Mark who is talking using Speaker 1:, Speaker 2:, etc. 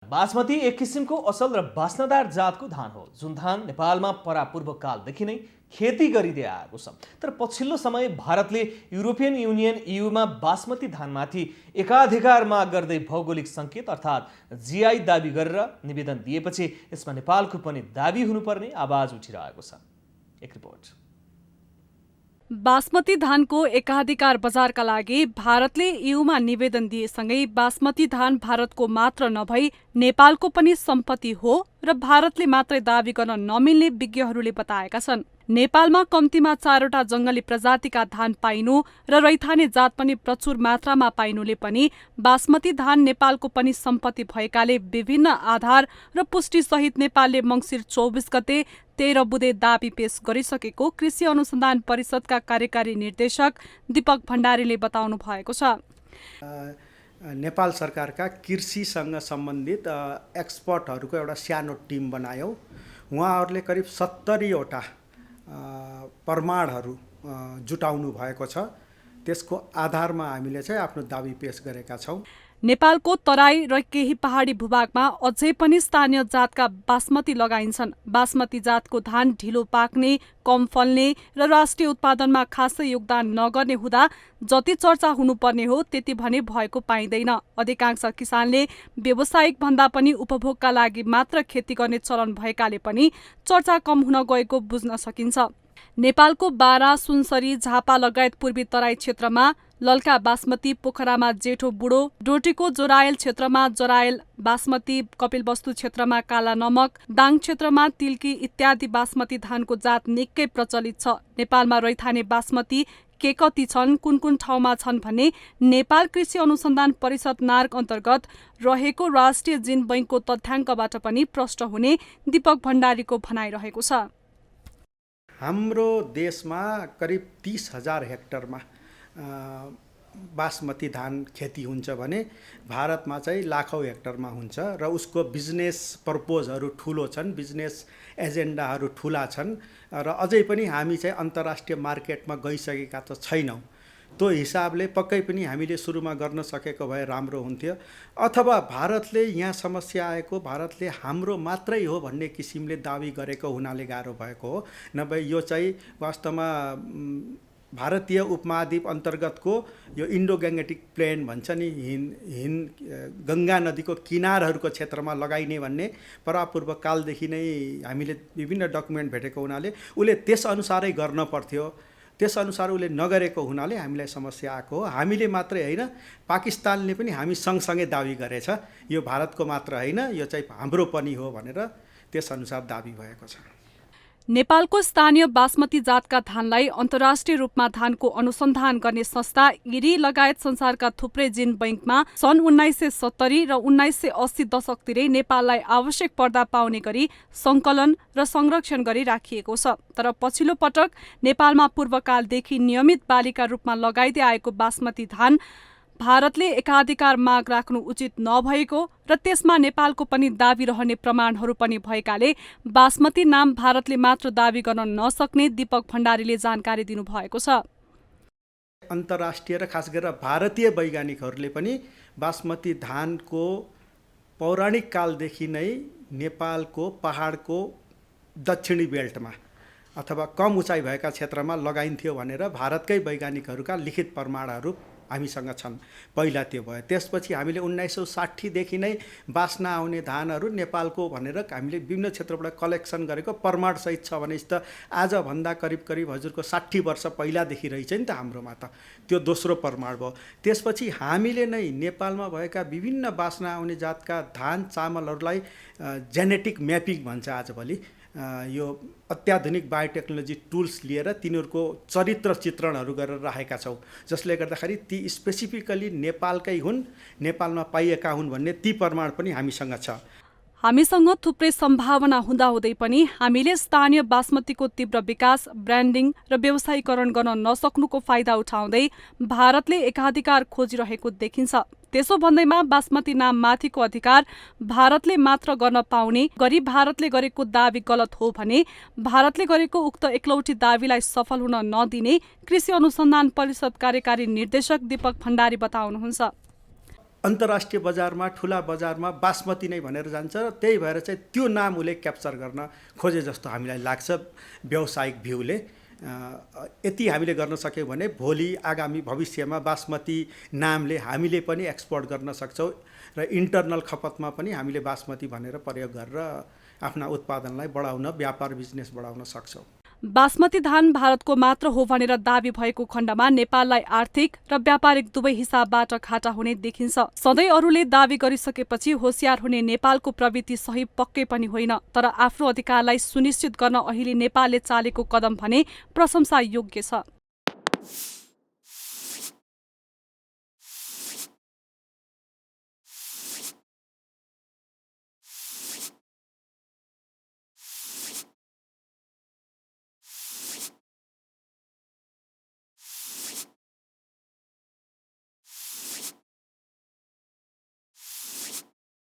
Speaker 1: बासमती एक किसिमको असल र बास्नादार जातको धान हो, जुन धान नेपालमा परापूर्व कालदेखि नै खेती गरिँदै आएको छ। तर पछिल्लो समय भारतले युरोपियन युनियन EUमा बासमती धानमाथि एकाधिकार माग गर्दै भौगोलिक सङ्केत अर्थात् GI दाबी गरेर निवेदन दिएपछि यसमा नेपालको पनि दाबी हुनुपर्ने आवाज उठिरहेको छ। एक रिपोर्ट।
Speaker 2: बासमती धानको एकाधिकार बजारका लागि भारतले EUमा निवेदन दिएसँगै बासमती धान भारतको मात्र नभई नेपालको पनि सम्पत्ति हो र भारतले मात्रै दाबी गर्न नमिल्ने विज्ञहरूले बताएका छन्। नेपालमा कम्तीमा 4वटा जंगली प्रजातिका धान पाइनु र रैथाने जात पनि प्रचुर मात्रामा पाइनुले पनि बासमती धान नेपालको पनि सम्पत्ति भएकाले विभिन्न आधार र पुष्टि सहित नेपालले मङ्सिर 24 गते 13 बुँदे दाबी पेश गरिसकेको कृषि अनुसन्धान परिषदका कार्यकारी निर्देशक दीपक भण्डारीले बताउनु भएको छ।
Speaker 3: नेपाल सरकारका कृषिसँग सम्बन्धित एक्सपर्टहरूको एउटा सानो टिम बनायौँ। उहाँहरूले करिब 70वटा प्रमाणहरू जुटाउनु भएको छ। त्यसको आधारमा हामीले चाहिँ आफ्नो दाबी पेश गरेका छौँ।
Speaker 2: नेपालको तराई र केही पहाडी भूभागमा अझै पनि स्थानीय जातका बासमती लगाइन्छन्। बासमती जातको धान ढिलो पाक्ने, कम फल्ने र राष्ट्रिय उत्पादनमा खासै योगदान नगर्ने हुँदा जति चर्चा हुनुपर्ने हो त्यति भने भएको पाइँदैन। अधिकांश किसानले व्यावसायिक भन्दा पनि उपभोगका लागि मात्र खेती गर्ने चलन भएकाले पनि चर्चा कम हुन गएको बुझ्न सकिन्छ। नेपालको बारा, सुनसरी, झापा लगायत पूर्वी तराई क्षेत्रमा लल्का बासमती, पोखरामा जेठो बुढो, डोटीको जोरायल क्षेत्रमा जोरायल बासमती, कपिलवस्तु क्षेत्रमा काला नमक, दाङ क्षेत्रमा तिल्की इत्यादि बासमती धानको जात निकै प्रचलित छ। नेपालमा रैथाने बासमती के कति छन्, कुन कुन ठाउँमा छन् भन्ने नेपाल कृषि अनुसन्धान परिषद नार्क अन्तर्गत रहेको राष्ट्रिय जिन बैङ्कको तथ्याङ्कबाट पनि प्रष्ट हुने दीपक भण्डारीको भनाइरहेको छ।
Speaker 3: हाम्रो देशमा करिब 30,000 हेक्टरमा बासमती धान खेती हुन्छ भने भारतमा चाहिँ लाखौँ हेक्टरमा हुन्छ र उसको बिजनेस पर्पोजहरू ठुलो छन्, बिजनेस एजेन्डाहरू ठुला छन् र अझै पनि हामी चाहिँ अन्तर्राष्ट्रिय मार्केटमा गइसकेका त छैनौँ। त्यो हिसाबले पक्कै पनि हामीले सुरुमा गर्न सकेको भए राम्रो हुन्थ्यो। अथवा भारतले यहाँ समस्या आएको भारतले हाम्रो मात्रै हो भन्ने किसिमले दाबी गरेको हुनाले गाह्रो भएको हो। नभए यो चाहिँ वास्तवमा भारतीय उपमहाद्वीप अन्तर्गतको यो इन्डो ग्याङ्गेटिक प्लेन भन्छ नि, गङ्गा नदीको किनारहरूको क्षेत्रमा लगाइने भन्ने परापूर्व कालदेखि नै हामीले विभिन्न डकुमेन्ट भेटेको हुनाले उसले त्यसअनुसारै गर्न पर्थ्यो। त्यसअनुसार उसले नगरेको हुनाले हामीलाई समस्या आएको हो। हामीले मात्रै होइन, पाकिस्तानले पनि हामी सँगसँगै दाबी गरेछ, यो भारतको मात्र होइन, यो चाहिँ हाम्रो पनि हो भनेर त्यसअनुसार दाबी भएको छ।
Speaker 2: नेपालको स्थानीय बासमती जातका धानलाई अन्तर्राष्ट्रिय रूपमा धानको अनुसन्धान गर्ने संस्था इरी लगायत संसारका थुप्रै जिन बैङ्कमा सन् 1970 र 1980 दशकतिरै नेपाललाई आवश्यक पर्दा पाउने गरी सङ्कलन र संरक्षण गरी राखिएको छ। तर पछिल्लो पटक नेपालमा पूर्वकालदेखि नियमित बालीका रूपमा लगाइदै आएको बासमती धान भारतले एकाधिकार माग राख्नु उचित नभएको र त्यसमा नेपालको पनि दाबी रहने प्रमाणहरू पनि भएकाले बासमती नाम भारतले मात्र दाबी गर्न नसक्ने दीपक भण्डारीले जानकारी दिनुभएको छ।
Speaker 3: अन्तर्राष्ट्रिय र खास गरेर भारतीय वैज्ञानिकहरूले पनि बासमती धानको पौराणिक कालदेखि नै नेपालको पहाडको दक्षिणी बेल्टमा अथवा कम उचाइ भएका क्षेत्रमा लगाइन्थ्यो भनेर भारतकै वैज्ञानिकहरूका लिखित प्रमाणहरू हामीसँग छन्। पहिला त्यो भयो। त्यसपछि हामीले 1960 देखि नै बास्ना आउने धानहरू नेपालको भनेर हामीले विभिन्न क्षेत्रबाट कलेक्सन गरेको प्रमाणसहित छ भने त आजभन्दा करिब हजुरको 60 वर्ष पहिलादेखि रहेछ नि त हाम्रोमा त। त्यो दोस्रो प्रमाण भयो। त्यसपछि हामीले नै नेपालमा भएका विभिन्न बास्ना आउने जातका धान चामलहरूलाई जेनेटिक म्यापिङ भन्छ आजभोलि, यो अत्याधुनिक बायोटेक्नोलोजी टुल्स लिएर तिनीहरूको चरित्र चित्रणहरू गरेर राखेका छौँ, जसले गर्दाखेरि ती स्पेसिफिकली नेपालकै हुन्, नेपालमा पाइएका हुन् भन्ने ती प्रमाण पनि हामीसँग छ।
Speaker 2: हामीसँग थुप्रै सम्भावना हुँदाहुँदै पनि हामीले स्थानीय बासमतीको तीव्र विकास, ब्रान्डिङ र व्यवसायीकरण गर्न नसक्नुको फाइदा उठाउँदै भारतले एकाधिकार खोजिरहेको देखिन्छ। त्यसो भन्दैमा बासमती नाम माथिको अधिकार भारतले मात्र गर्न पाउने गरी भारतले गरेको दाबी गलत हो भने भारतले गरेको उक्त एकलौटी दाबीलाई सफल हुन नदिने कृषि अनुसन्धान परिषद कार्यकारी निर्देशक दीपक भण्डारी बताउनुहुन्छ।
Speaker 3: अन्तर्राष्ट्रिय बजारमा ठुला बजारमा बासमती नै भनेर जान्छ र त्यही भएर चाहिँ त्यो नाम उसले क्याप्चर गर्न खोजे जस्तो हामीलाई लाग्छ व्यावसायिक भ्यूले। यति हामीले गर्न सक्यौँ भने भोलि आगामी भविष्यमा बासमती नामले हामीले पनि एक्सपोर्ट गर्न सक्छौँ र इन्टरनल खपतमा पनि हामीले बासमती भनेर प्रयोग गरेर आफ्ना उत्पादनलाई बढाउन व्यापार बिजनेस बढाउन सक्छौँ।
Speaker 2: बासमती धान भारतको मात्र हो भनेर दाबी भएको खण्डमा नेपाललाई आर्थिक र व्यापारिक दुवै हिसाबबाट घाटा हुने देखिन्छ। सधैँ अरूले दाबी गरिसकेपछि होशियार हुने नेपालको प्रवृत्ति सही पक्कै पनि होइन, तर आफ्नो अधिकारलाई सुनिश्चित गर्न अहिले नेपालले चालेको कदम भने प्रशंसा योग्य छ।